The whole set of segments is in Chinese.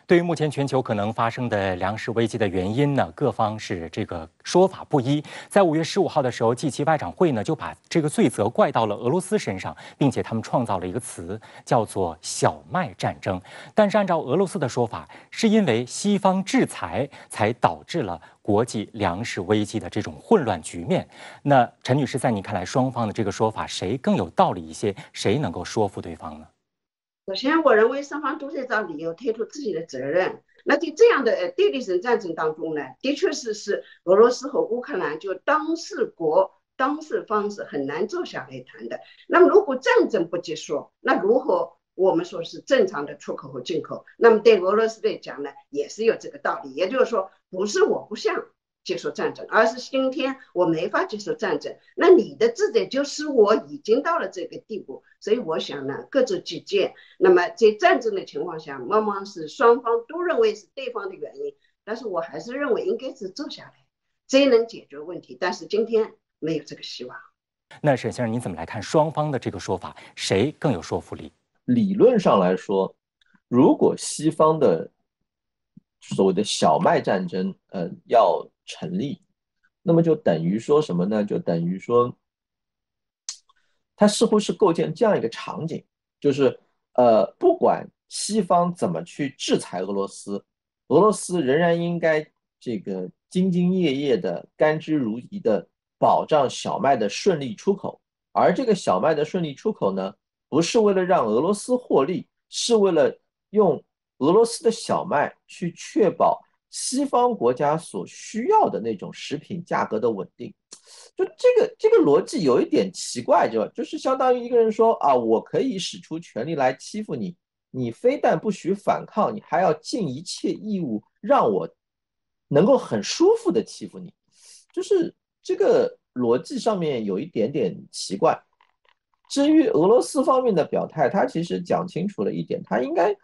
对于目前全球可能发生的粮食危机的原因呢，各方是这个说法不一。在5月15号的时候，G7外长会呢就把这个罪责怪到了俄罗斯身上，并且他们创造了一个词叫做“小麦战争”。但是按照俄罗斯的说法，是因为西方制裁才导致了国际粮食危机的这种混乱局面。那陈女士，在你看来，双方的这个说法谁更有道理一些？谁能够说服对方呢？首先，我认为双方都在找理由推脱自己的责任。那在这样的对立性战争当中呢，的确是俄罗斯和乌克兰就当事国、当事方是很难坐下来谈的。那么，如果战争不结束，那如何我们说是正常的出口和进口？那么对俄罗斯来讲呢，也是有这个道理。也就是说，不是我不想接受战争，而是今天我没法接受战争。那你的制裁就使我已经到了这个地步，所以我想呢，各执己见。那么在战争的情况下，往往是双方都认为是对方的原因，但是我还是认为应该是坐下来，这能解决问题。但是今天没有这个希望。那沈先生，您怎么来看双方的这个说法，谁更有说服力？理论上来说，如果西方的所谓的小麦战争，要成立，那么就等于说什么呢？就等于说，它似乎是构建这样一个场景，就是不管西方怎么去制裁俄罗斯，俄罗斯仍然应该这个兢兢业业的、甘之如饴的保障小麦的顺利出口，而这个小麦的顺利出口呢，不是为了让俄罗斯获利，是为了用俄罗斯的小麦去确保西方国家所需要的那种食品价格的稳定。就这个逻辑有一点奇怪，就是相当于一个人说啊，我可以使出全力来欺负你，你非但不许反抗，你还要尽一切义务让我能够很舒服的欺负你，就是这个逻辑上面有一点点奇怪。至于俄罗斯方面的表态，他其实讲清楚了一点，他应该，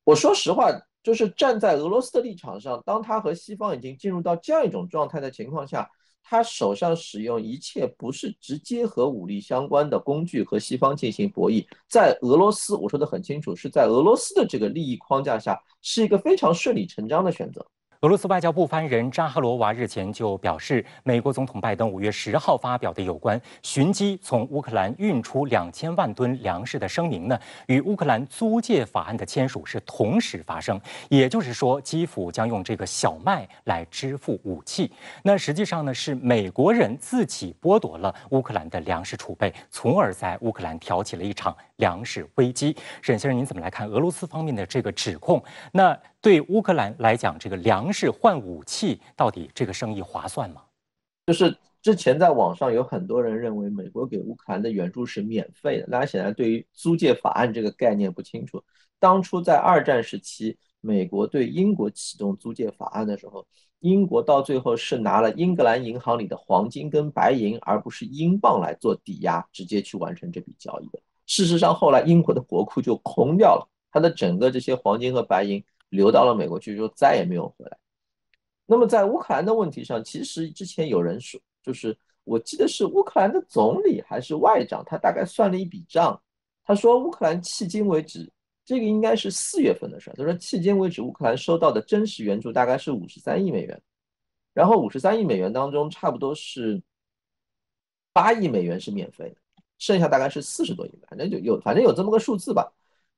我说实话，就是站在俄罗斯的立场上，当他和西方已经进入到这样一种状态的情况下，他手上使用一切不是直接和武力相关的工具和西方进行博弈，在俄罗斯，我说的很清楚，是在俄罗斯的这个利益框架下，是一个非常顺理成章的选择。俄罗斯外交部发言人扎哈罗娃日前就表示，美国总统拜登5月10号发表的有关寻机从乌克兰运出2000万吨粮食的声明呢，与乌克兰租借法案的签署是同时发生。也就是说，基辅将用这个小麦来支付武器。那实际上呢，是美国人自己剥夺了乌克兰的粮食储备，从而在乌克兰挑起了一场粮食危机。沈先生，您怎么来看俄罗斯方面的这个指控？那对乌克兰来讲，这个粮食换武器，到底这个生意划算吗？就是之前在网上有很多人认为美国给乌克兰的援助是免费的，大家显然对于租借法案这个概念不清楚。当初在二战时期，美国对英国启动租借法案的时候，英国到最后是拿了英格兰银行里的黄金跟白银，而不是英镑来做抵押，直接去完成这笔交易的。事实上，后来英国的国库就空掉了，它的整个这些黄金和白银流到了美国去之后，再也没有回来。那么在乌克兰的问题上，其实之前有人说，就是我记得是乌克兰的总理还是外长，他大概算了一笔账，他说乌克兰迄今为止，这个应该是4月份的事，他说迄今为止乌克兰收到的真实援助大概是53亿美元，然后53亿美元当中差不多是8亿美元是免费的，剩下大概是40多亿，反正有这么个数字吧。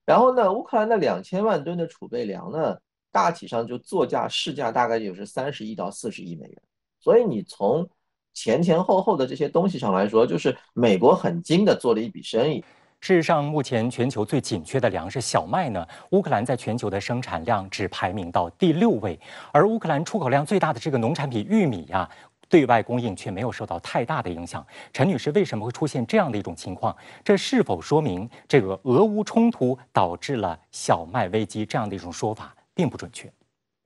然后呢，乌克兰的2000万吨的储备粮呢，大体上就作价市价大概就是30亿到40亿美元。所以你从前前后后的这些东西上来说，就是美国很精的做了一笔生意。事实上，目前全球最紧缺的粮食小麦呢，乌克兰在全球的生产量只排名到第6位，而乌克兰出口量最大的这个农产品玉米呀，对外供应却没有受到太大的影响。陈女士，为什么会出现这样的一种情况？这是否说明这个俄乌冲突导致了小麦危机这样的一种说法并不准确？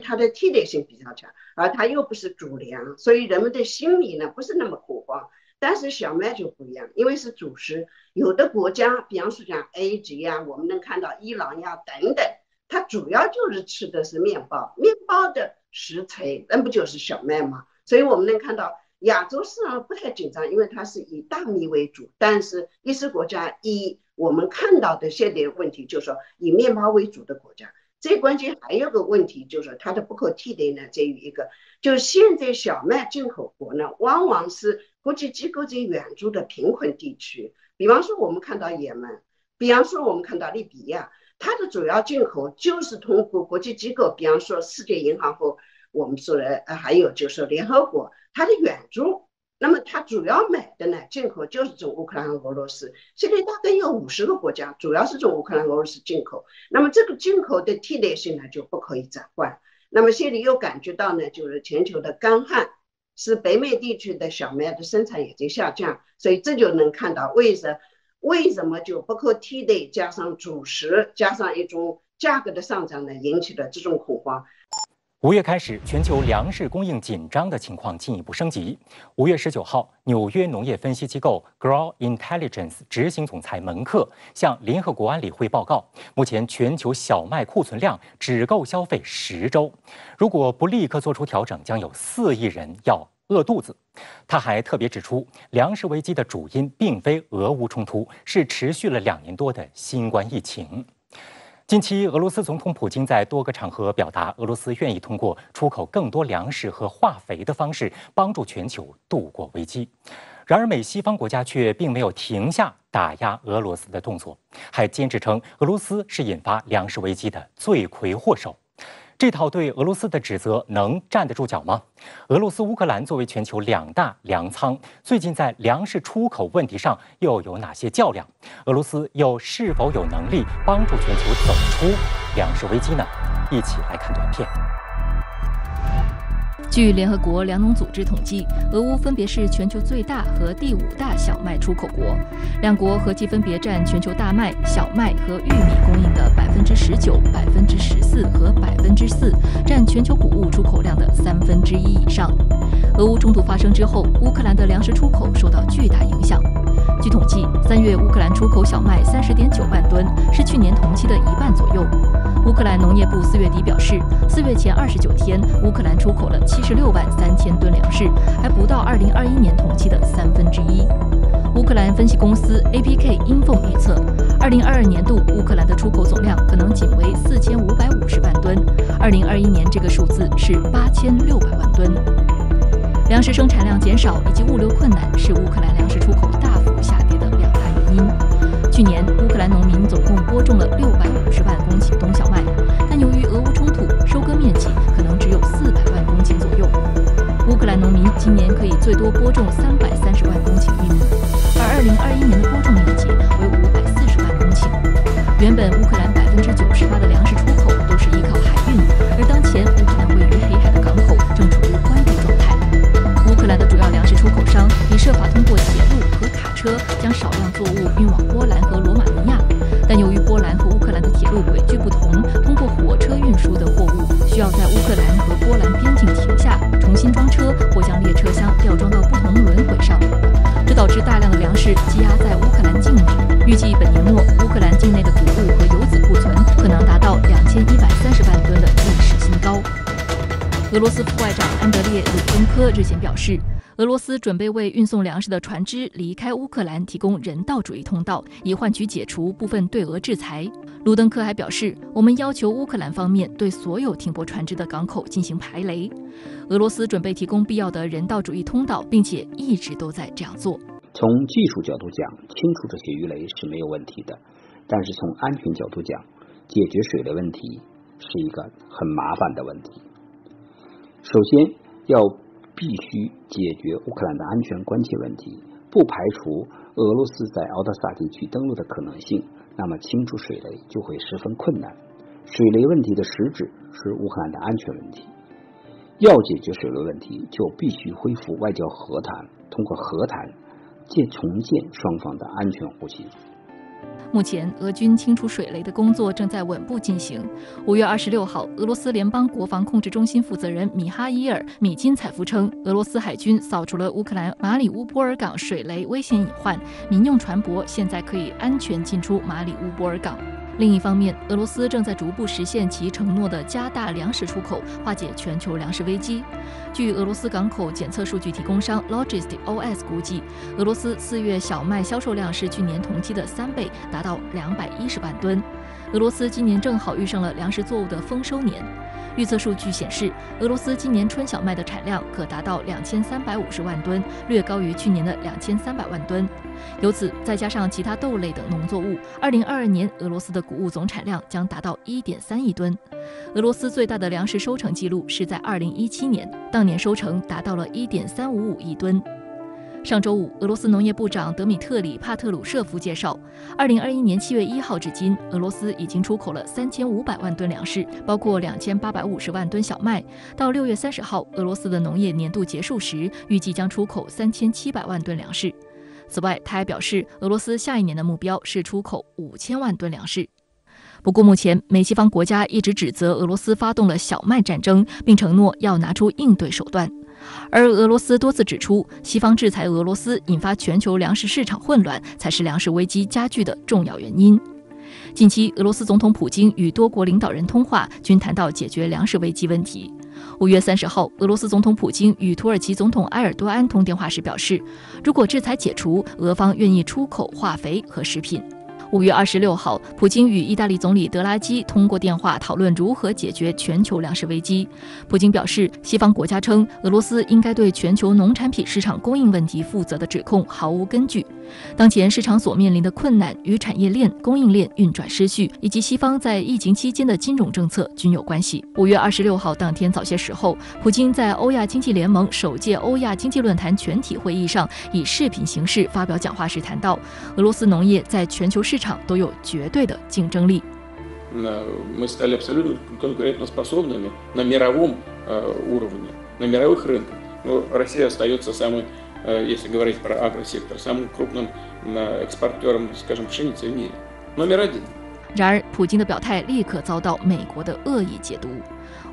它的替代性比较强，而它又不是主粮，所以人们的心理呢不是那么恐慌。但是小麦就不一样，因为是主食，有的国家，比方说像埃及呀，我们能看到伊朗呀等等，它主要就是吃的是面包，面包的食材那不就是小麦吗？所以我们能看到亚洲市场不太紧张，因为它是以大米为主，但是一些国家以我们看到的现在问题就是说以面包为主的国家。最关键还有个问题，就是它的不可替代呢，在于一个，就是现在小麦进口国呢，往往是国际机构在援助的贫困地区，比方说我们看到也门，比方说我们看到利比亚，它的主要进口就是通过国际机构，比方说世界银行和我们说的还有就是联合国，它的援助。那么它主要买的呢，进口就是从乌克兰和俄罗斯，现在大概有50个国家，主要是从乌克兰、俄罗斯进口。那么这个进口的替代性呢，就不可以转换。那么现在又感觉到呢，就是全球的干旱，是北美地区的小麦的生产也在下降，所以这就能看到为什么就不可替代，加上主食，加上一种价格的上涨呢，引起了这种恐慌。5月开始，全球粮食供应紧张的情况进一步升级。5月19号，纽约农业分析机构 Grow Intelligence 执行总裁蒙克向联合国安理会报告，目前全球小麦库存量只够消费10周，如果不立刻做出调整，将有4亿人要饿肚子。他还特别指出，粮食危机的主因并非俄乌冲突，是持续了2年多的新冠疫情。近期，俄罗斯总统普京在多个场合表达，俄罗斯愿意通过出口更多粮食和化肥的方式，帮助全球度过危机。然而，美西方国家却并没有停下打压俄罗斯的动作，还坚持称俄罗斯是引发粮食危机的罪魁祸首。这套对俄罗斯的指责能站得住脚吗？俄罗斯、乌克兰作为全球2大粮仓，最近在粮食出口问题上又有哪些较量？俄罗斯又是否有能力帮助全球走出粮食危机呢？一起来看短片。据联合国粮农组织统计，俄乌分别是全球最大和第5大小麦出口国，两国合计分别占全球大麦、小麦和玉米供应的19%、14%和4%，占全球谷物出口量的1/3以上。俄乌冲突发生之后，乌克兰的粮食出口受到巨大影响。据统计，3月乌克兰出口小麦30.9万吨，是去年同期的1半左右。乌克兰农业部4月底表示，4月前29天，乌克兰出口了76万3千吨粮食，还不到2021年同期的1/3。乌克兰分析公司 APK Info 预测，2022年度乌克兰的出口总量可能仅为4550万吨，2021年这个数字是8600万吨。粮食生产量减少以及物流困难是乌克兰粮食出口大幅下跌的2大原因。去年，乌克兰农民总共播种了650万公顷冬小麦，但由于俄乌冲突，收割面积可能只有400万公顷左右。乌克兰农民今年可以最多播种330万公顷玉米，而2021年的播种面积为540万公顷。原本乌克兰98%的粮食出口都是依靠海运，而当前乌克兰位于黑海的港口正处于关闭状态。乌克兰的主要粮食出口商已设法通过铁路和卡车将少量作物运往波兰和罗马尼亚，但由于波兰和乌克兰的铁路轨距不同，通过火车运输的货物需要在乌克兰和波兰边境停下，重新装车或将列车厢吊装到不同轮轨上，这导致大量的粮食积压在乌克兰境内。预计本年末，乌克兰境内的谷物和油脂库存可能达到2130万吨的历史新高。俄罗斯副外长安德烈·鲁登科日前表示，俄罗斯准备为运送粮食的船只离开乌克兰提供人道主义通道，以换取解除部分对俄制裁。鲁登科还表示，我们要求乌克兰方面对所有停泊船只的港口进行排雷。俄罗斯准备提供必要的人道主义通道，并且一直都在这样做。从技术角度讲，清除这些鱼雷是没有问题的，但是从安全角度讲，解决水雷问题是一个很麻烦的问题。首先必须解决乌克兰的安全关切问题，不排除俄罗斯在敖德萨地区登陆的可能性，那么清除水雷就会十分困难。水雷问题的实质是乌克兰的安全问题，要解决水雷问题，就必须恢复外交和谈，通过和谈重建双方的安全互信。目前，俄军清除水雷的工作正在稳步进行。5月26号，俄罗斯联邦国防控制中心负责人米哈伊尔·米金采夫称，俄罗斯海军扫除了乌克兰马里乌波尔港水雷危险隐患，民用船舶现在可以安全进出马里乌波尔港。另一方面，俄罗斯正在逐步实现其承诺的加大粮食出口，化解全球粮食危机。据俄罗斯港口检测数据提供商 Logistic.OS 估计，俄罗斯4月小麦销售量是去年同期的3倍，达到210万吨。俄罗斯今年正好遇上了粮食作物的丰收年。预测数据显示，俄罗斯今年春小麦的产量可达到2350万吨，略高于去年的2300万吨。由此，再加上其他豆类等农作物，2022年俄罗斯的谷物总产量将达到1.3亿吨。俄罗斯最大的粮食收成记录是在2017年，当年收成达到了1.355亿吨。上周五，俄罗斯农业部长德米特里·帕特鲁舍夫介绍，2021年7月1号至今，俄罗斯已经出口了3500万吨粮食，包括2850万吨小麦。到6月30号，俄罗斯的农业年度结束时，预计将出口3700万吨粮食。此外，他还表示，俄罗斯下一年的目标是出口5000万吨粮食。不过，目前美西方国家一直指责俄罗斯发动了小麦战争，并承诺要拿出应对手段。而俄罗斯多次指出，西方制裁俄罗斯引发全球粮食市场混乱，才是粮食危机加剧的重要原因。近期，俄罗斯总统普京与多国领导人通话，均谈到解决粮食危机问题。5月30号，俄罗斯总统普京与土耳其总统埃尔多安通电话时表示，如果制裁解除，俄方愿意出口化肥和食品。5月26号，普京与意大利总理德拉基通过电话讨论如何解决全球粮食危机。普京表示，西方国家称俄罗斯应该对全球农产品市场供应问题负责的指控毫无根据。当前市场所面临的困难与产业链、供应链运转失序，以及西方在疫情期间的金融政策均有关系。5月26号当天早些时候，普京在欧亚经济联盟首届欧亚经济论坛全体会议上以视频形式发表讲话时谈到，俄罗斯农业在全球市场都有绝对的竞争力。Мы стали абсолютно конкурентоспособными на мировом уровне, на мировых рынках. Но Россия остается самой, если говорить про агросектор, самым крупным экспортером, скажем, пшеницы в мире. Номер один. 然而，普京的表态立刻遭到美国的恶意解读。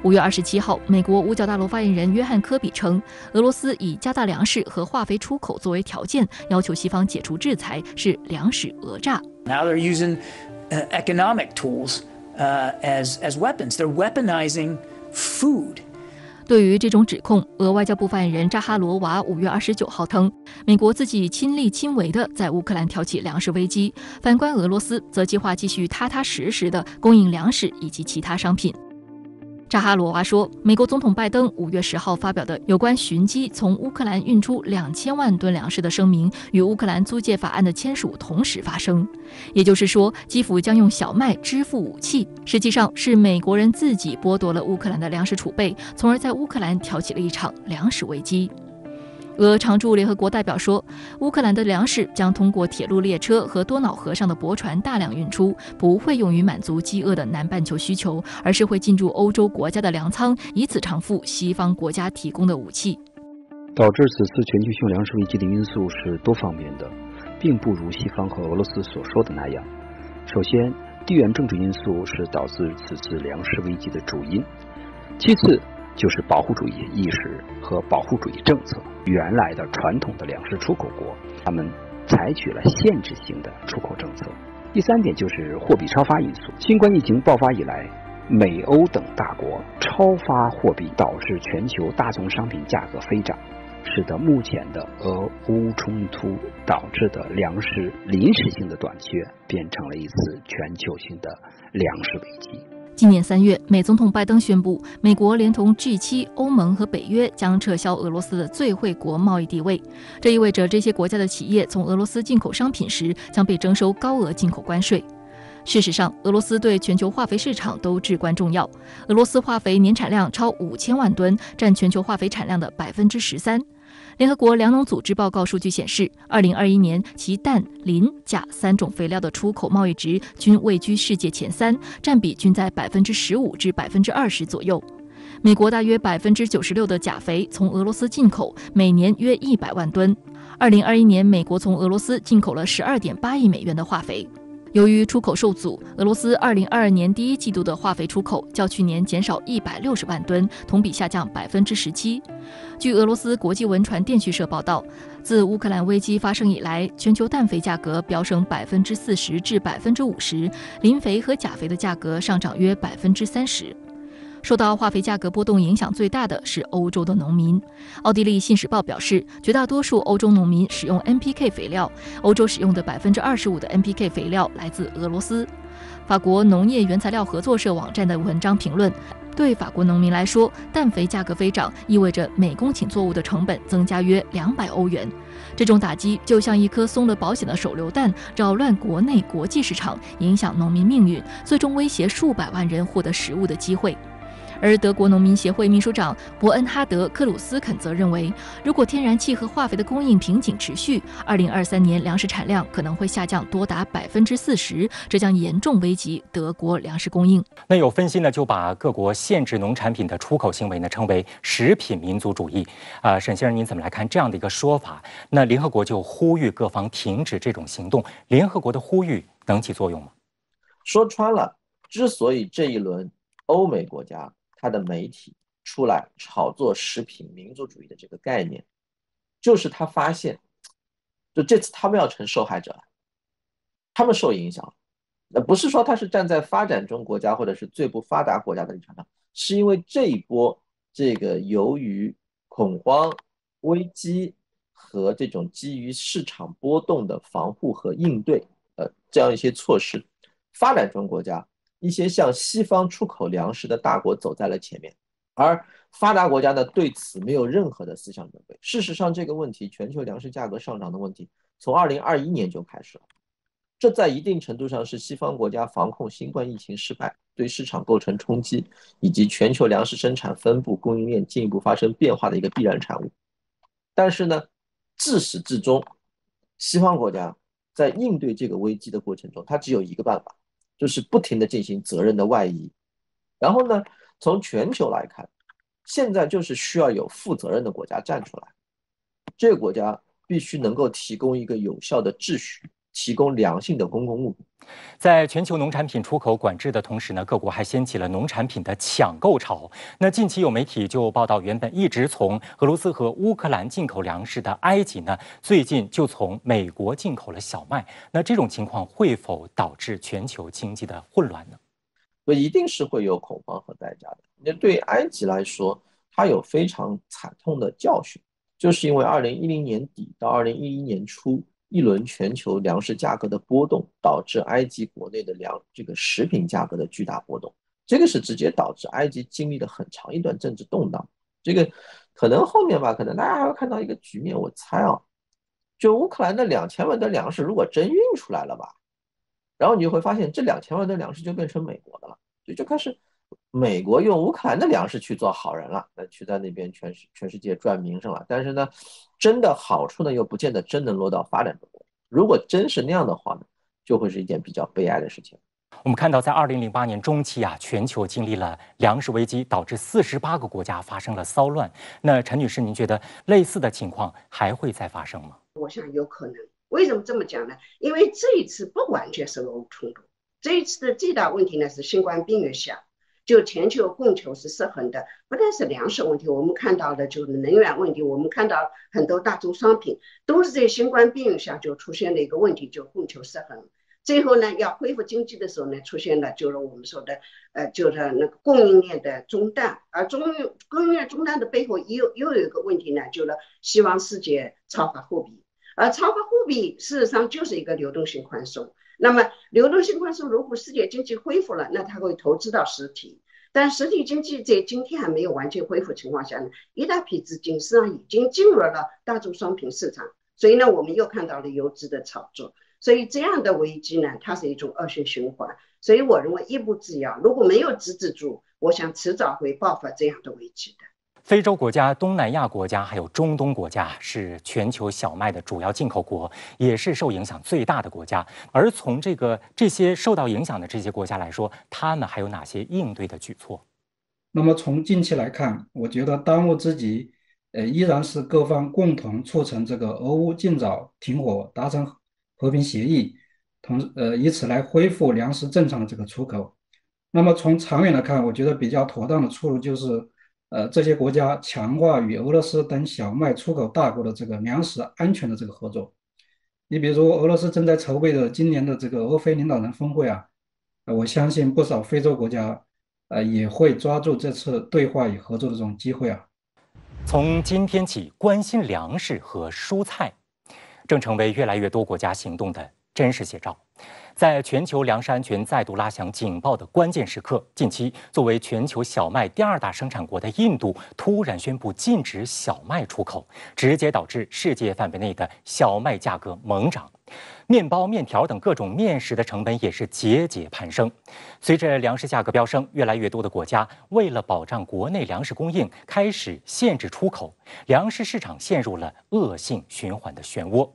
5月27号，美国五角大楼发言人约翰·科比称，俄罗斯以加大粮食和化肥出口作为条件，要求西方解除制裁，是粮食讹诈。Now they're using economic tools as weapons. They're weaponizing food. 对于这种指控，俄外交部发言人扎哈罗娃5月29号称，美国自己亲力亲为地在乌克兰挑起粮食危机，反观俄罗斯则计划继续踏踏实实地供应粮食以及其他商品。扎哈罗娃说，美国总统拜登5月10号发表的有关寻机从乌克兰运出2000万吨粮食的声明，与乌克兰租借法案的签署同时发生。也就是说，基辅将用小麦支付武器，实际上是美国人自己剥夺了乌克兰的粮食储备，从而在乌克兰挑起了一场粮食危机。俄常驻联合国代表说，乌克兰的粮食将通过铁路列车和多瑙河上的驳船大量运出，不会用于满足饥饿的南半球需求，而是会进入欧洲国家的粮仓，以此偿付西方国家提供的武器。导致此次全球性粮食危机的因素是多方面的，并不如西方和俄罗斯所说的那样。首先，地缘政治因素是导致此次粮食危机的主因，其次就是保护主义意识和保护主义政策。原来的传统的粮食出口国，他们采取了限制性的出口政策。第三点就是货币超发因素。新冠疫情爆发以来，美欧等大国超发货币，导致全球大宗商品价格飞涨，使得目前的俄乌冲突导致的粮食临时性的短缺，变成了一次全球性的粮食危机。今年3月，美总统拜登宣布，美国连同 G7、欧盟和北约将撤销俄罗斯的最惠国贸易地位。这意味着这些国家的企业从俄罗斯进口商品时将被征收高额进口关税。事实上，俄罗斯对全球化肥市场都至关重要。俄罗斯化肥年产量超5000万吨，占全球化肥产量的13%。联合国粮农组织报告数据显示，2021年其氮、磷、钾3种肥料的出口贸易值均位居世界前3，占比均在15%至20%左右。美国大约96%的钾肥从俄罗斯进口，每年约100万吨。2021年，美国从俄罗斯进口了12.8亿美元的化肥。由于出口受阻，俄罗斯2022年第一季度的化肥出口较去年减少160万吨，同比下降17%。据俄罗斯国际文传电讯社报道，自乌克兰危机发生以来，全球氮肥价格飙升40%至50%，磷肥和钾肥的价格上涨约30%。受到化肥价格波动影响最大的是欧洲的农民。奥地利《信使报》表示，绝大多数欧洲农民使用 NPK 肥料，欧洲使用的25%的 NPK 肥料来自俄罗斯。法国农业原材料合作社网站的文章评论，对法国农民来说，氮肥价格飞涨意味着每公顷作物的成本增加约200欧元。这种打击就像一颗松了保险的手榴弹，扰乱国内国际市场，影响农民命运，最终威胁数百万人获得食物的机会。而德国农民协会秘书长伯恩哈德·克鲁斯肯则认为，如果天然气和化肥的供应瓶颈持续，2023年粮食产量可能会下降多达40%，这将严重危及德国粮食供应。那有分析呢，就把各国限制农产品的出口行为呢称为食品民族主义。沈先生，您怎么来看这样的一个说法？那联合国就呼吁各方停止这种行动，联合国的呼吁能起作用吗？说穿了，之所以这一轮欧美国家它的媒体出来炒作食品民族主义的这个概念，就是他发现，就这次他们要成受害者了，他们受影响了。那不是说他是站在发展中国家或者是最不发达国家的立场上，是因为这一波这个由于恐慌、危机和这种基于市场波动的防护和应对，这样一些措施，发展中国家一些向西方出口粮食的大国走在了前面，而发达国家呢对此没有任何的思想准备。事实上，这个问题，全球粮食价格上涨的问题，从2021年就开始了。这在一定程度上是西方国家防控新冠疫情失败，对市场构成冲击，以及全球粮食生产分布、供应链进一步发生变化的一个必然产物。但是呢，自始至终，西方国家在应对这个危机的过程中，它只有一个办法，就是不停地进行责任的外移。然后呢，从全球来看，现在就是需要有负责任的国家站出来，这个国家必须能够提供一个有效的秩序，提供良性的公共物品。在全球农产品出口管制的同时呢，各国还掀起了农产品的抢购潮。那近期有媒体就报道，原本一直从俄罗斯和乌克兰进口粮食的埃及呢，最近就从美国进口了小麦。那这种情况会否导致全球经济的混乱呢？一定是会有恐慌和代价的。那对埃及来说，它有非常惨痛的教训，就是因为2010年底到2011年初一轮全球粮食价格的波动，导致埃及国内的这个食品价格的巨大波动，这个是直接导致埃及经历了很长一段政治动荡。这个可能后面吧，可能大家还会看到一个局面，我猜啊，就乌克兰的2000万吨粮食如果真运出来了吧，然后你就会发现这2000万吨粮食就变成美国的了，就开始美国用乌克兰的粮食去做好人了，那去在那边全世界赚名声了。但是呢，真的好处呢又不见得真能落到发展中国。如果真是那样的话呢，就会是一件比较悲哀的事情。我们看到，在2008年中期啊，全球经历了粮食危机，导致48个国家发生了骚乱。那陈女士，您觉得类似的情况还会再发生吗？我想有可能。为什么这么讲呢？因为这一次不完全是俄乌冲突，这一次的最大问题呢是新冠病毒下，就全球供求是失衡的，不但是粮食问题，我们看到的就是能源问题，我们看到很多大宗商品都是在新冠病毒下就出现了一个问题，就供求失衡。最后呢，要恢复经济的时候呢，出现了就是我们说的就是那个供应链的中断，而供应链中断的背后又有一个问题呢，就是西方世界超发货币，而超发货币事实上就是一个流动性宽松。那么流动性宽松，如果世界经济恢复了，那它会投资到实体，但实体经济在今天还没有完全恢复情况下呢，一大批资金实际上已经进入了大宗商品市场，所以呢，我们又看到了游资的炒作。所以这样的危机呢，它是一种恶性循环。所以我认为一步之遥，如果没有制止住，我想迟早会爆发这样的危机的。非洲国家、东南亚国家还有中东国家是全球小麦的主要进口国，也是受影响最大的国家。而从这些受到影响的这些国家来说，他们还有哪些应对的举措？那么从近期来看，我觉得当务之急，依然是各方共同促成这个俄乌尽早停火，达成和平协议，以此来恢复粮食正常的这个出口。那么从长远来看，我觉得比较妥当的出路就是，这些国家强化与俄罗斯等小麦出口大国的这个粮食安全的这个合作。你比如俄罗斯正在筹备的今年的这个俄非领导人峰会啊，我相信不少非洲国家，也会抓住这次对话与合作的这种机会啊。从今天起，关心粮食和蔬菜正成为越来越多国家行动的真实写照。在全球粮食安全再度拉响警报的关键时刻，近期作为全球小麦第2大生产国的印度突然宣布禁止小麦出口，直接导致世界范围内的小麦价格猛涨。面包、面条等各种面食的成本也是节节攀升。随着粮食价格飙升，越来越多的国家为了保障国内粮食供应，开始限制出口，粮食市场陷入了恶性循环的漩涡。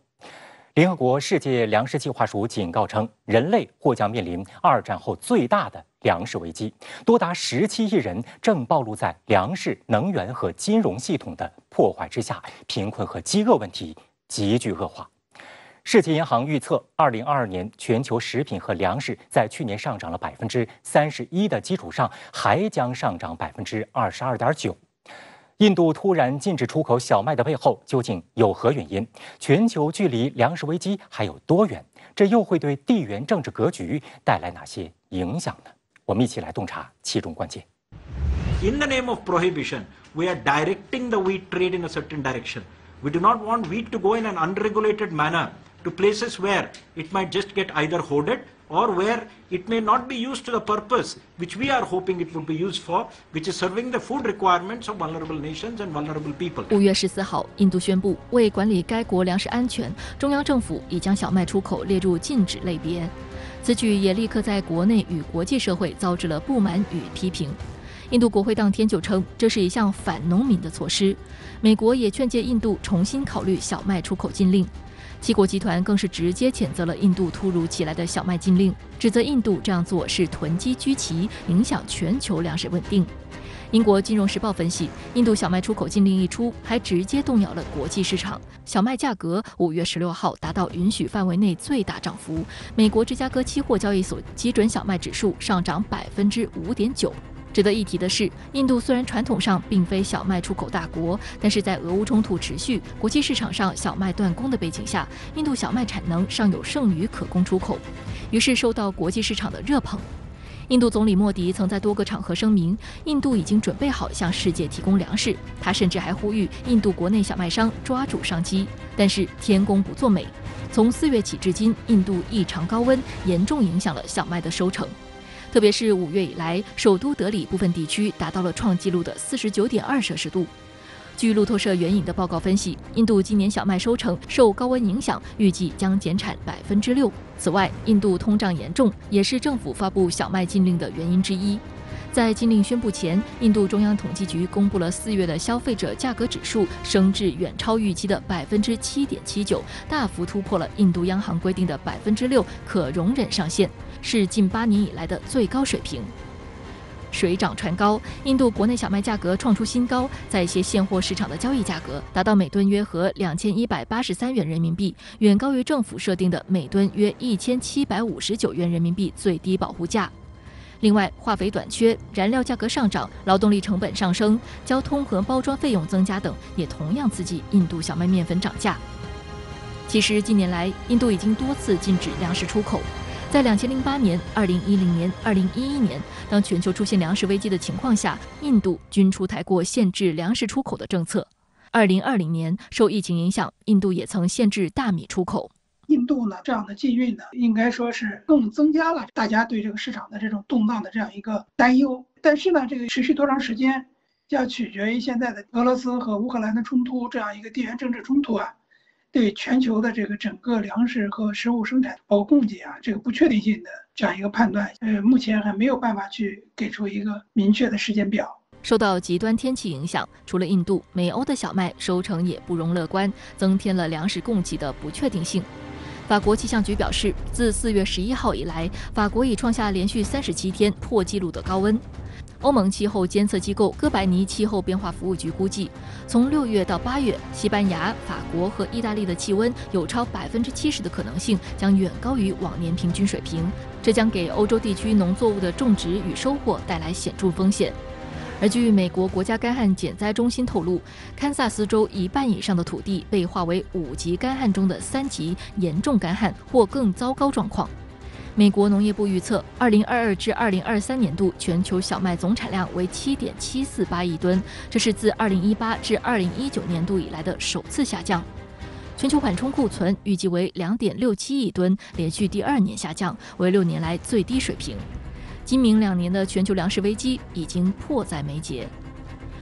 联合国世界粮食计划署警告称，人类或将面临2战后最大的粮食危机，多达17亿人正暴露在粮食、能源和金融系统的破坏之下，贫困和饥饿问题急剧恶化。世界银行预测，2022年全球食品和粮食在去年上涨了31%的基础上，还将上涨22.9%。印度突然禁止出口小麦的背后究竟有何原因？全球距离粮食危机还有多远？这又会对地缘政治格局带来哪些影响呢？我们一起来洞察其中关键。In the name of prohibition, we are directing the wheat trade in a certain direction. We do not want wheat to go in an unregulated manner to places where it might just get either hoarded or where it may not be used to the purpose which we are hoping it would be used for, which is serving the food requirements of vulnerable nations and vulnerable people. 5月14号，印度宣布为管理该国粮食安全，中央政府已将小麦出口列入禁止类别。此举也立刻在国内与国际社会遭致了不满与批评。印度国会当天就称，这是一项反农民的措施。美国也劝诫印度重新考虑小麦出口禁令。七国集团更是直接谴责了印度突如其来的小麦禁令，指责印度这样做是囤积居奇，影响全球粮食稳定。英国金融时报分析，印度小麦出口禁令一出，还直接动摇了国际市场，小麦价格5月16号达到允许范围内最大涨幅。美国芝加哥期货交易所基准小麦指数上涨5.9%。值得一提的是，印度虽然传统上并非小麦出口大国，但是在俄乌冲突持续、国际市场上小麦断供的背景下，印度小麦产能尚有剩余可供出口，于是受到国际市场的热捧。印度总理莫迪曾在多个场合声明，印度已经准备好向世界提供粮食，他甚至还呼吁印度国内小麦商抓住商机。但是天公不作美，从4月起至今，印度异常高温严重影响了小麦的收成。特别是5月以来，首都德里部分地区达到了创纪录的49.2摄氏度。据路透社援引的报告分析，印度今年小麦收成受高温影响，预计将减产6%。此外，印度通胀严重，也是政府发布小麦禁令的原因之一。在禁令宣布前，印度中央统计局公布了4月的消费者价格指数升至远超预期的7.79%，大幅突破了印度央行规定的6%可容忍上限，是近8年以来的最高水平。水涨船高，印度国内小麦价格创出新高，在一些现货市场的交易价格达到每吨约合2183元人民币，远高于政府设定的每吨约1759元人民币最低保护价。另外，化肥短缺、燃料价格上涨、劳动力成本上升、交通和包装费用增加等，也同样刺激印度小麦面粉涨价。其实近年来，印度已经多次禁止粮食出口。在2008年、2010年、2011年，当全球出现粮食危机的情况下，印度均出台过限制粮食出口的政策。2020年，受疫情影响，印度也曾限制大米出口。印度呢，这样的禁运呢，应该说是更增加了大家对这个市场的这种动荡的这样一个担忧。但是呢，这个持续多长时间，要取决于现在的俄罗斯和乌克兰的冲突这样一个地缘政治冲突啊，对全球的这个整个粮食和食物生产包括供给啊，这个不确定性的这样一个判断，目前还没有办法去给出一个明确的时间表。受到极端天气影响，除了印度，美欧的小麦收成也不容乐观，增添了粮食供给的不确定性。法国气象局表示，自4月11号以来，法国已创下连续37天破纪录的高温。欧盟气候监测机构哥白尼气候变化服务局估计，从6月到8月，西班牙、法国和意大利的气温有超70%的可能性将远高于往年平均水平，这将给欧洲地区农作物的种植与收获带来显著风险。而据美国国家干旱减灾中心透露，堪萨斯州1半以上的土地被划为5级干旱中的3级严重干旱或更糟糕状况。美国农业部预测，2022至2023年度全球小麦总产量为7.748亿吨，这是自2018至2019年度以来的首次下降。全球缓冲库存预计为2.67亿吨，连续第2年下降，为6年来最低水平。今明2年的全球粮食危机已经迫在眉睫。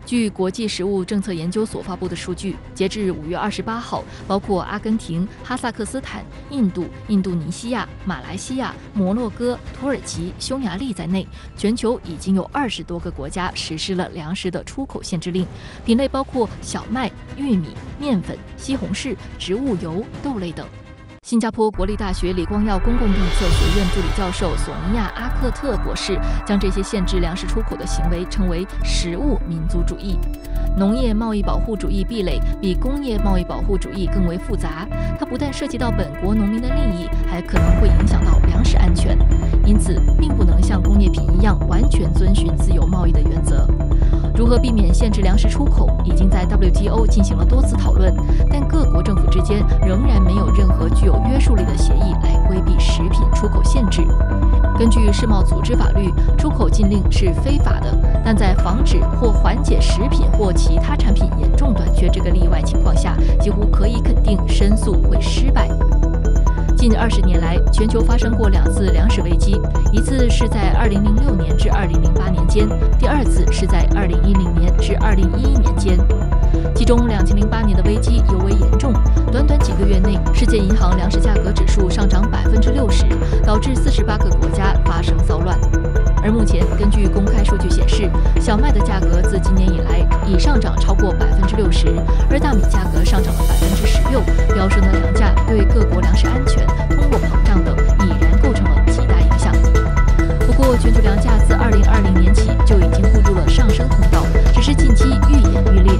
据国际食物政策研究所发布的数据，截至5月28号，包括阿根廷、哈萨克斯坦、印度、印度尼西亚、马来西亚、摩洛哥、土耳其、匈牙利在内，全球已经有20多个国家实施了粮食的出口限制令，品类包括小麦、玉米、面粉、西红柿、植物油、豆类等。新加坡国立大学李光耀公共政策学院助理教授索尼娅·阿克特博士将这些限制粮食出口的行为称为食物民族主义。农业贸易保护主义壁垒比工业贸易保护主义更为复杂，它不但涉及到本国农民的利益，还可能会影响到粮食安全，因此并不能像工业品一样完全遵循自由贸易的原则。如何避免限制粮食出口，已经在 WTO 进行了多次讨论，但各国政府之间仍然没有任何具有约束力的协议来规避食品出口限制。根据世贸组织法律，出口禁令是非法的，但在防止或缓解食品或其他产品严重短缺这个例外情况下，几乎可以肯定申诉会失败。近20年来，全球发生过2次粮食危机，一次是在2006年至2008年间，第2次是在2010年至2011年间。其中2008年的危机尤为严重，短短几个月内，世界银行粮食价格指数上涨60%，导致48个国家发生骚乱。而目前，根据公开数据显示，小麦的价格自今年以来已上涨超过60%，而大米价格上涨了16%，飙升的粮价对各国粮食安全、通货膨胀等已然构成了极大影响。不过，全球粮价自2020年起就已经步入了上升通道，只是近期愈演愈烈。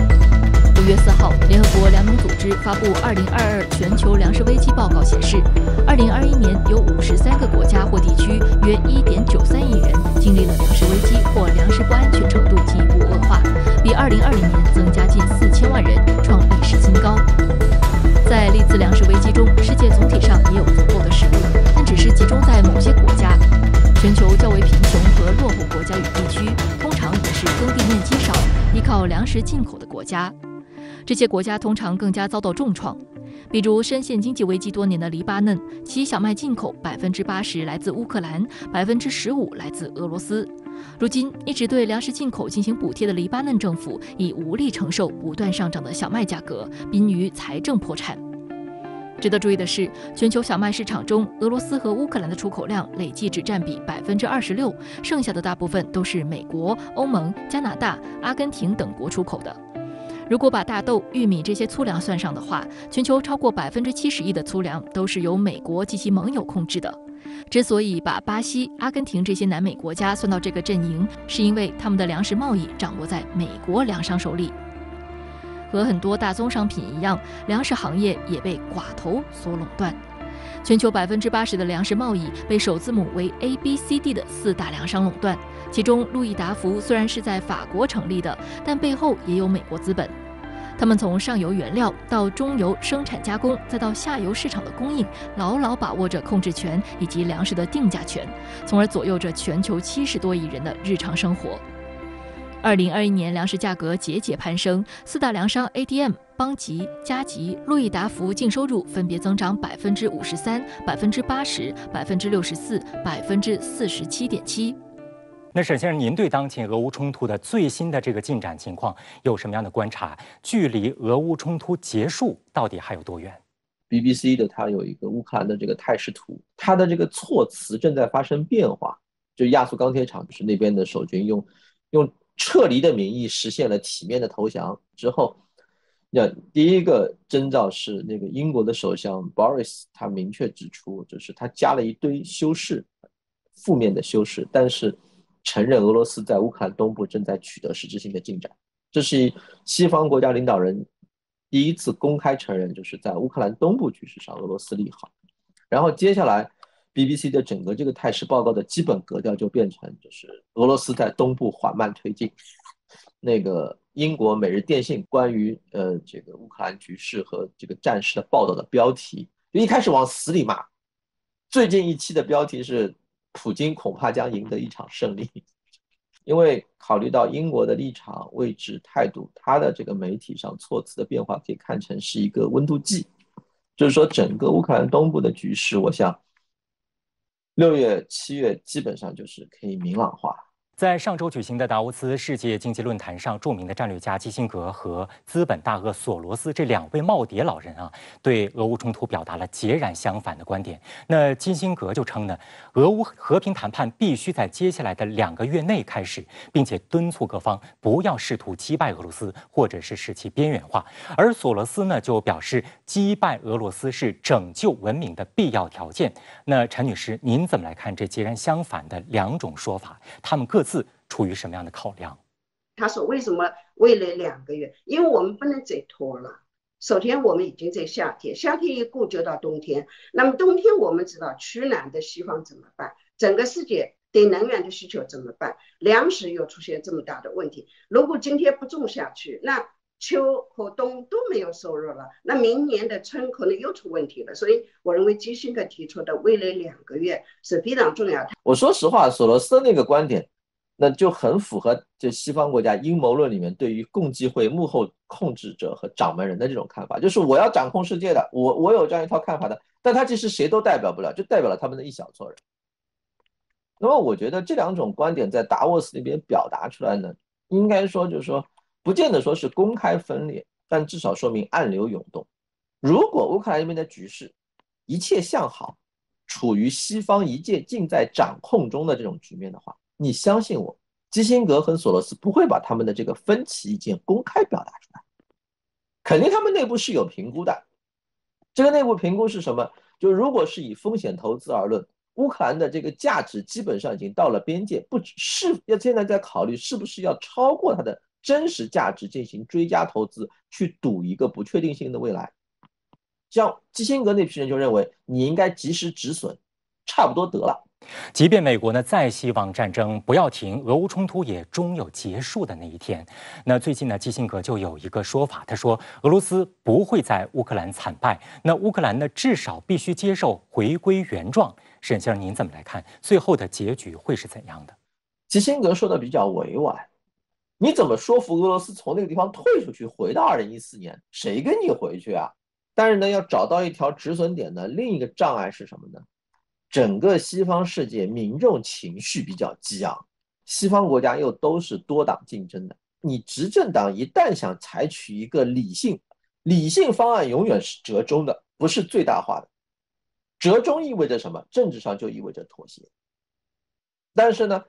5月4号，联合国粮农组织发布2022全球粮食危机报告显示，2021年有53个国家或地区约1.93亿人经历了粮食危机或粮食不安全程度进一步恶化，比2020年增加近4000万人，创历史新高。在历次粮食危机中，世界总体上也有足够的食物，但只是集中在某些国家。全球较为贫穷和落后国家与地区，通常也是耕地面积少、依靠粮食进口的国家。这些国家通常更加遭到重创，比如深陷经济危机多年的黎巴嫩，其小麦进口80%来自乌克兰，15%来自俄罗斯。如今，一直对粮食进口进行补贴的黎巴嫩政府已无力承受不断上涨的小麦价格，濒于财政破产。值得注意的是，全球小麦市场中，俄罗斯和乌克兰的出口量累计只占比26%，剩下的大部分都是美国、欧盟、加拿大、阿根廷等国出口的。如果把大豆、玉米这些粗粮算上的话，全球超过71%的粗粮都是由美国及其盟友控制的。之所以把巴西、阿根廷这些南美国家算到这个阵营，是因为他们的粮食贸易掌握在美国粮商手里。和很多大宗商品一样，粮食行业也被寡头所垄断。全球80%的粮食贸易被首字母为 ABCD 的4大粮商垄断，其中路易达福虽然是在法国成立的，但背后也有美国资本。他们从上游原料到中游生产加工，再到下游市场的供应，牢牢把握着控制权以及粮食的定价权，从而左右着全球70多亿人的日常生活。2021年粮食价格节节攀升，4大粮商 ADM、邦吉、嘉吉、路易达福净收入分别增长53%、80%、64%、47.7%。那沈先生，您对当前俄乌冲突的最新的这个进展情况有什么样的观察？距离俄乌冲突结束到底还有多远？ BBC 的它有一个乌克兰的这个态势图，它的这个措辞正在发生变化。就亚速钢铁厂，就是那边的守军用撤离的名义实现了体面的投降之后，那第一个征兆是那个英国的首相 Boris 他明确指出，就是他加了一堆修饰，负面的修饰，但是承认俄罗斯在乌克兰东部正在取得实质性的进展。这是西方国家领导人第一次公开承认，就是在乌克兰东部局势上俄罗斯利好。然后接下来 BBC 的整个这个态势报告的基本格调就变成，就是俄罗斯在东部缓慢推进。那个英国每日电信关于这个乌克兰局势和这个战事的报道的标题，就一开始往死里骂，最近一期的标题是普京恐怕将赢得一场胜利，因为考虑到英国的立场、位置、态度，他的这个媒体上措辞的变化可以看成是一个温度计，就是说整个乌克兰东部的局势，我想6月、7月基本上就是可以明朗化。在上周举行的达沃斯世界经济论坛上，著名的战略家基辛格和资本大鳄索罗斯这2位耄耋老人对俄乌冲突表达了截然相反的观点。那基辛格就称呢，俄乌和平谈判必须在接下来的2个月内开始，并且敦促各方不要试图击败俄罗斯，或者是使其边缘化。而索罗斯呢就表示，击败俄罗斯是拯救文明的必要条件。那陈女士，您怎么来看这截然相反的2种说法？他们各自出于什么样的考量？他说为什么为了2个月？因为我们不能再拖了。首先我们已经在夏天，夏天一过就到冬天，那么冬天我们知道趋暖的西方怎么办？整个世界对能源的需求怎么办？粮食又出现这么大的问题，如果今天不种下去，那秋和冬都没有收入了，那明年的春可能又出问题了。所以我认为基辛格提出的未来2个月是非常重要的。我说实话，索罗斯那个观点那就很符合这西方国家阴谋论里面对于共济会幕后控制者和掌门人的这种看法，就是我要掌控世界的，我有这样一套看法的，但他其实谁都代表不了，就代表了他们的一小撮人。那么我觉得这2种观点在达沃斯那边表达出来呢，应该说就是说不见得说是公开分裂，但至少说明暗流涌动。如果乌克兰那边的局势一切向好，处于西方一切尽在掌控中的这种局面的话，你相信我，基辛格和索罗斯不会把他们的这个分歧意见公开表达出来，肯定他们内部是有评估的。这个内部评估是什么？就如果是以风险投资而论，乌克兰的这个价值基本上已经到了边界，不只是要现在在考虑是不是要超过它的真实价值进行追加投资，去赌一个不确定性的未来。像基辛格那批人就认为你应该及时止损，差不多得了。即便美国呢再希望战争不要停，俄乌冲突也终有结束的那一天。那最近呢，基辛格就有一个说法，他说俄罗斯不会在乌克兰惨败，那乌克兰呢至少必须接受回归原状。沈先生，您怎么来看最后的结局会是怎样的？基辛格说的比较委婉，你怎么说服俄罗斯从那个地方退出去，回到2014年？谁跟你回去啊？但是呢，要找到一条止损点呢，另一个障碍是什么呢？整个西方世界民众情绪比较激昂，西方国家又都是多党竞争的，你执政党一旦想采取一个理性方案，永远是折中的，不是最大化的。折中意味着什么？政治上就意味着妥协。但是呢，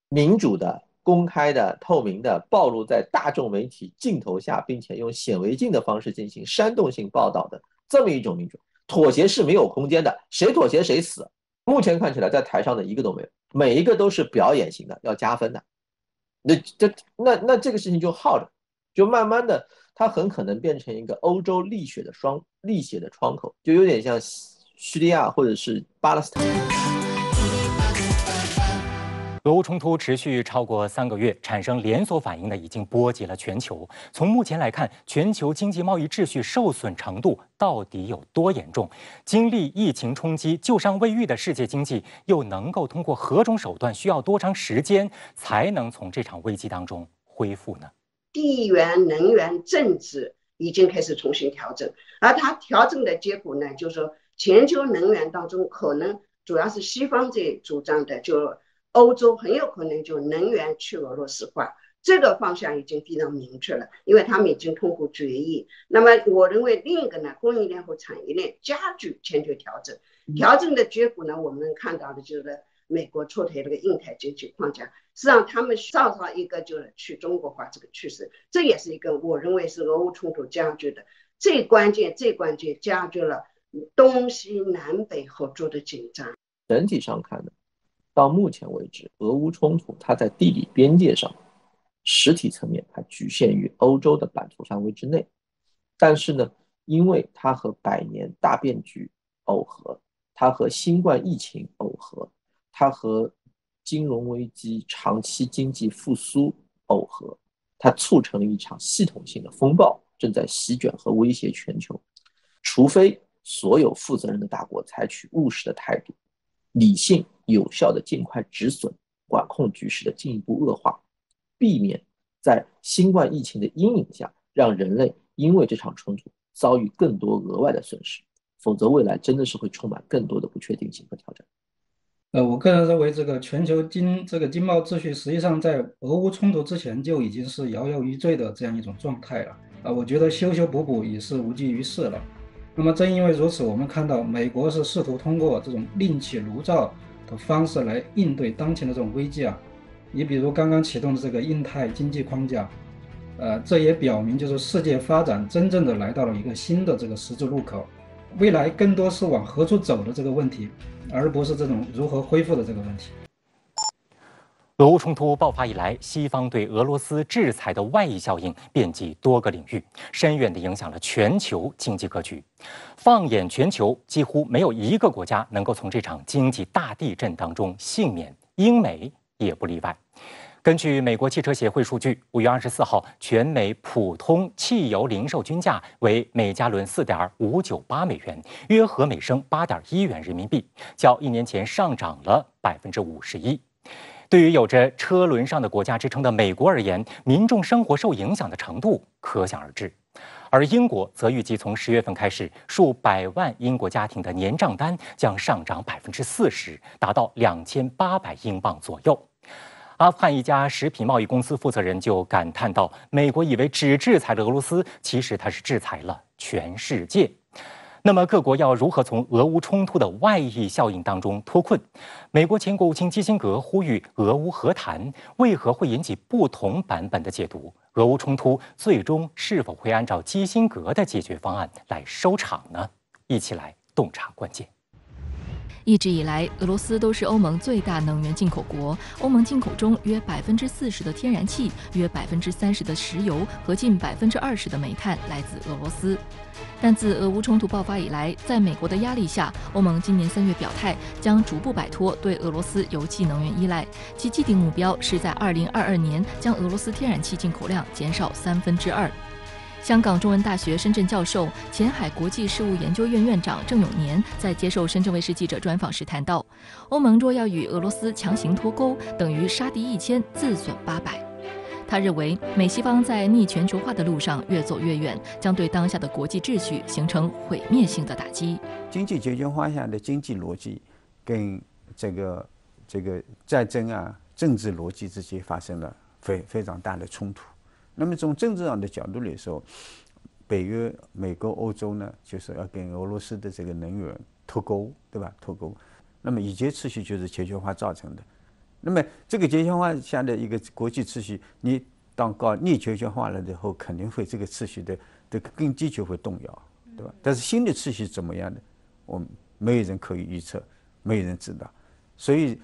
民主的、公开的、透明的、暴露在大众媒体镜头下，并且用显微镜的方式进行煽动性报道的这么一种民主，妥协是没有空间的，谁妥协谁死。目前看起来在台上的一个都没有，每一个都是表演型的，要加分的。那这个事情就耗着，就慢慢的它很可能变成一个欧洲沥血的窗口，就有点像叙利亚或者是巴勒斯坦。俄乌冲突持续超过3个月，产生连锁反应呢，已经波及了全球。从目前来看，全球经济贸易秩序受损程度到底有多严重？经历疫情冲击、旧伤未愈的世界经济，又能够通过何种手段，需要多长时间才能从这场危机当中恢复呢？地缘、能源、政治已经开始重新调整，而它调整的结果呢，就是说全球能源当中可能主要是西方这主张的，就欧洲很有可能就能源去俄罗斯化，这个方向已经非常明确了，因为他们已经通过决议。那么我认为另一个呢，供应链和产业链加剧全球调整，调整的结果呢，我们能看到的就是美国出台这个印太经济框架，实际上他们造成一个就是去中国化这个趋势，这也是一个我认为是俄乌冲突加剧的最关键加剧了东西南北合作的紧张。整体上看呢，到目前为止，俄乌冲突它在地理边界上，实体层面它局限于欧洲的版图范围之内，但是呢，因为它和百年大变局耦合，它和新冠疫情耦合，它和金融危机、长期经济复苏耦合，它促成了一场系统性的风暴正在席卷和威胁全球。除非所有负责任的大国采取务实的态度，理性有效的尽快止损，管控局势的进一步恶化，避免在新冠疫情的阴影下让人类因为这场冲突遭遇更多额外的损失，否则未来真的是会充满更多的不确定性和挑战。我个人认为，这个全球经贸秩序实际上在俄乌冲突之前就已经是摇摇欲坠的这样一种状态了。我觉得修修补补已是无济于事了。那么正因为如此，我们看到美国是试图通过这种另起炉灶的方式来应对当前的这种危机。你比如刚刚启动的这个印太经济框架，这也表明就是世界发展真正的来到了一个新的这个十字路口。未来更多是往何处走的这个问题，而不是这种如何恢复的这个问题。俄乌冲突爆发以来，西方对俄罗斯制裁的外溢效应遍及多个领域，深远地影响了全球经济格局。放眼全球，几乎没有一个国家能够从这场经济大地震当中幸免，英美也不例外。根据美国汽车协会数据，5月24号，全美普通汽油零售均价为每加仑4.598美元，约合每升8.1元人民币，较1年前上涨了51%。对于有着车轮上的国家之称的美国而言，民众生活受影响的程度可想而知。而英国则预计从10月份开始，数百万英国家庭的年账单将上涨40%，达到2800英镑左右。阿富汗一家食品贸易公司负责人就感叹道：“美国以为只制裁了俄罗斯，其实它是制裁了全世界。”那么各国要如何从俄乌冲突的外溢效应当中脱困？美国前国务卿基辛格呼吁俄乌和谈，为何会引起不同版本的解读？俄乌冲突最终是否会按照基辛格的解决方案来收场呢？一起来洞察关键。一直以来，俄罗斯都是欧盟最大能源进口国。欧盟进口中约40%的天然气、约30%的石油和近20%的煤炭来自俄罗斯。但自俄乌冲突爆发以来，在美国的压力下，欧盟今年3月表态，将逐步摆脱对俄罗斯油气能源依赖，其既定目标是在2022年将俄罗斯天然气进口量减少2/3。香港中文大学深圳教授、前海国际事务研究院院长郑永年在接受深圳卫视记者专访时谈到，欧盟若要与俄罗斯强行脱钩，等于杀敌1000，自损800。他认为，美西方在逆全球化的路上越走越远，将对当下的国际秩序形成毁灭性的打击。经济全球化下的经济逻辑跟这个战争政治逻辑之间发生了非常大的冲突。那么从政治上的角度来说，北约、美国、欧洲呢，就是要跟俄罗斯的这个能源脱钩，对吧？脱钩。那么以前秩序就是全球化造成的。那么这个全球化下的一个国际秩序，你当搞逆全球化了之后，肯定会这个秩序的根基就会动摇，对吧？但是新的秩序怎么样的，我们没有人可以预测，没有人知道。所以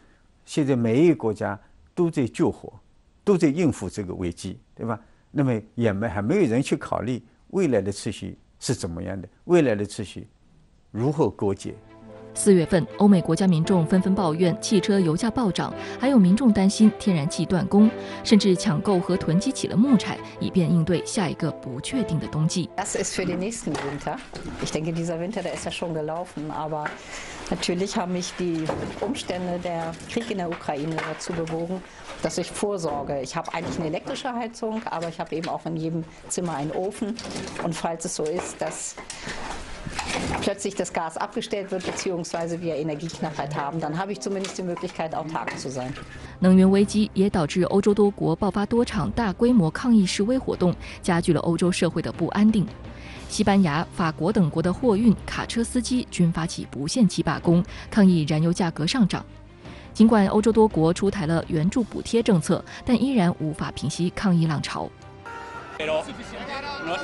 现在每一个国家都在救火，都在应付这个危机，对吧？那么还没有人去考虑未来的秩序是怎么样的，未来的秩序如何割解。4月份，欧美国家民众纷纷抱怨汽车油价暴涨，还有民众担心天然气断供，甚至抢购和囤积起了木柴，以便应对下一个不确定的冬季。Das ist für den nächsten Winter. Ich denke, dieser Winter, der ist ja schon gelaufen, aber natürlich haben mich die Umstände der Krieg in der Ukraine dazu bewogen, dass ich vorsorge. Ich habe eigentlich eine elektrische Heizung, aber ich habe eben auch in jedem Zimmer einen Ofen. Und falls es so ist, dass plötzlich das Gas abgestellt wird bzw. wir Energieknappheit haben, dann habe ich zumindest die Möglichkeit, autark zu sein. 能源危机也导致欧洲多国爆发多场大规模抗议示威活动，加剧了欧洲社会的不安定。西班牙、法国等国的货运、卡车司机均发起不限期罢工，抗议燃油价格上涨。尽管欧洲多国出台了援助补贴政策，但依然无法平息抗议浪潮。Pero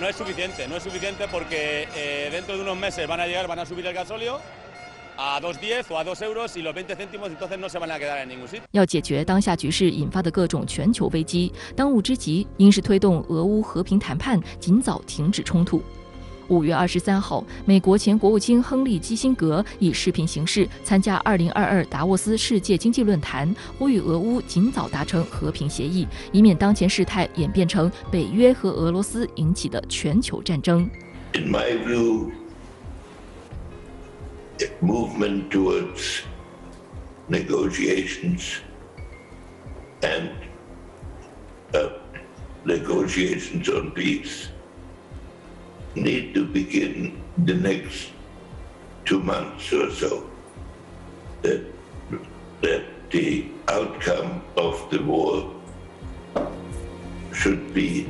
no es suficiente, no es suficiente porque dentro de unos meses van a subir el gasóleo a 2.10 o a 2 euros y los 20 céntimos entonces no se van a quedar en ningún sitio. 要解决当下局势引发的各种全球危机，当务之急应是推动俄乌和平谈判，尽早停止冲突。5月23号，美国前国务卿亨利·基辛格以视频形式参加2022达沃斯世界经济论坛，呼吁俄乌尽早达成和平协议，以免当前事态演变成北约和俄罗斯引起的全球战争。In my view, movement towards negotiations and negotiations on peace need to begin the next 2 months or so. That the outcome of the war should be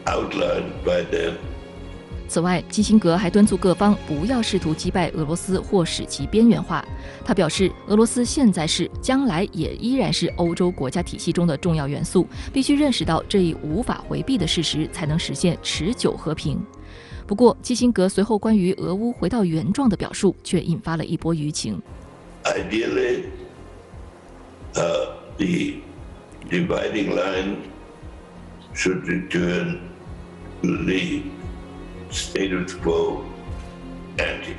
outlined by them. 此外，基辛格还敦促各方不要试图击败俄罗斯或使其边缘化。他表示，俄罗斯现在是，将来也依然是欧洲国家体系中的重要元素，必须认识到这一无法回避的事实，才能实现持久和平。不过，基辛格随后关于俄乌回到原状的表述却引发了一波舆情。Ideally, the dividing line should return to the status quo ante.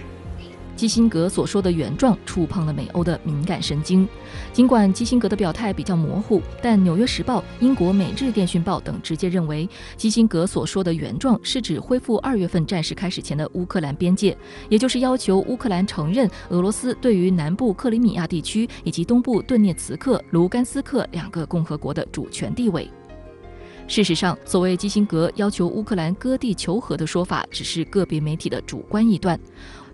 基辛格所说的原状触碰了美欧的敏感神经。尽管基辛格的表态比较模糊，但《纽约时报》、英国《每日电讯报》等直接认为，基辛格所说的原状是指恢复2月份战事开始前的乌克兰边界，也就是要求乌克兰承认俄罗斯对于南部克里米亚地区以及东部顿涅茨克、卢甘斯克2个共和国的主权地位。事实上，所谓基辛格要求乌克兰割地求和的说法，只是个别媒体的主观臆断。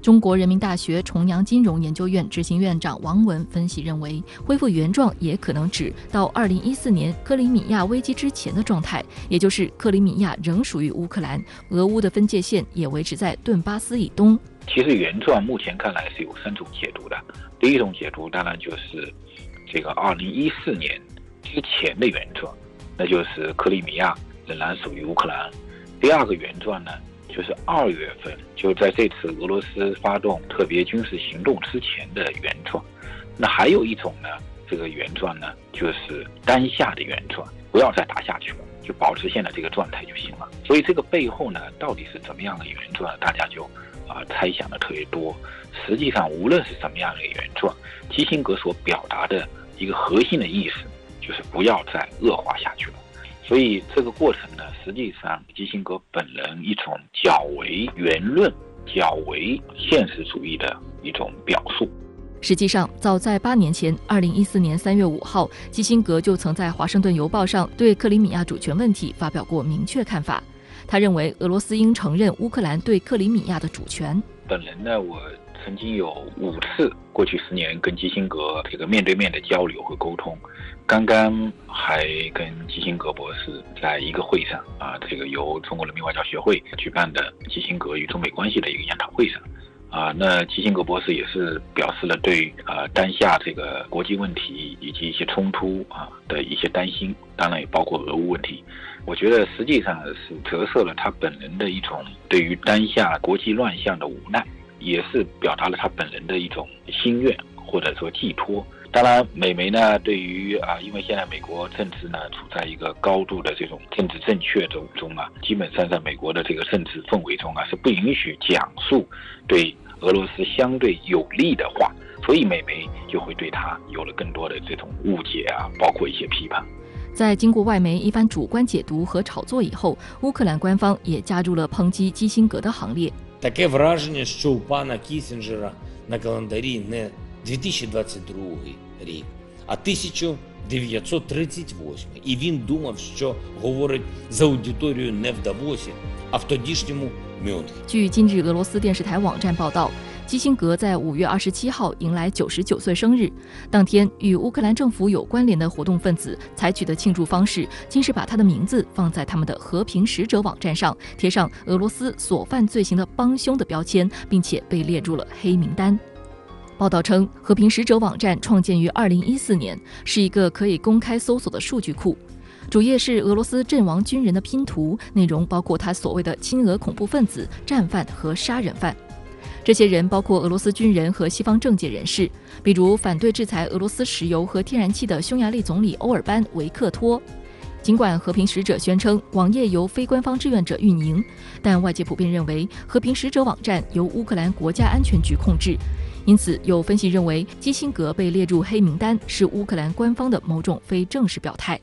中国人民大学重阳金融研究院执行院长王文分析认为，恢复原状也可能指到2014年克里米亚危机之前的状态，也就是克里米亚仍属于乌克兰，俄乌的分界线也维持在顿巴斯以东。其实原状目前看来是有3种解读的。第一种解读当然就是这个2014年之前的原状，那就是克里米亚仍然属于乌克兰。第二个原状呢，就是2月份，就在这次俄罗斯发动特别军事行动之前的原状。那还有一种呢，这个原状呢，就是当下的原状，不要再打下去了，就保持现在这个状态就行了。所以这个背后呢，到底是怎么样的原状，大家就猜想的特别多。实际上，无论是什么样的原状，基辛格所表达的一个核心的意思，就是不要再恶化下去了。所以这个过程呢，实际上基辛格本人一种较为圆润、较为现实主义的一种表述。实际上，早在8年前，2014年3月5号，基辛格就曾在《华盛顿邮报》上对克里米亚主权问题发表过明确看法。他认为，俄罗斯应承认乌克兰对克里米亚的主权。本人呢，我曾经有5次过去10年跟基辛格这个面对面的交流和沟通。刚刚还跟基辛格博士在一个会上这个由中国人民外交协会举办的基辛格与中美关系的一个研讨会上那基辛格博士也是表示了对当下这个国际问题以及一些冲突的一些担心，当然也包括俄乌问题。我觉得实际上是折射了他本人的一种对于当下国际乱象的无奈，也是表达了他本人的一种心愿或者说寄托。当然，美媒呢，对于因为现在美国政治呢处在一个高度的这种政治正确中基本上在美国的这个政治氛围中是不允许讲述对俄罗斯相对有利的话，所以美媒就会对他有了更多的这种误解包括一些批判。在经过外媒一番主观解读和炒作以后，乌克兰官方也加入了抨击基辛格的行列。Таке враження, що у пана Кіссінджера на календарі не 2022 рік, а 1938. І він думав, що говорить за аудиторію не в Давосі, а в тодішньому Мюнхені. 据今日俄罗斯电视台网站报道，基辛格在5月27号迎来99岁生日。当天，与乌克兰政府有关联的活动分子采取的庆祝方式，竟是把他的名字放在他们的和平使者网站上，贴上俄罗斯所犯罪行的帮凶的标签，并且被列入了黑名单。报道称，和平使者网站创建于2014年，是一个可以公开搜索的数据库。主页是俄罗斯阵亡军人的拼图，内容包括他所谓的亲俄恐怖分子、战犯和杀人犯。这些人包括俄罗斯军人和西方政界人士，比如反对制裁俄罗斯石油和天然气的匈牙利总理欧尔班·维克托。尽管和平使者宣称网页由非官方志愿者运营，但外界普遍认为和平使者网站由乌克兰国家安全局控制。因此，有分析认为，基辛格被列入黑名单是乌克兰官方的某种非正式表态。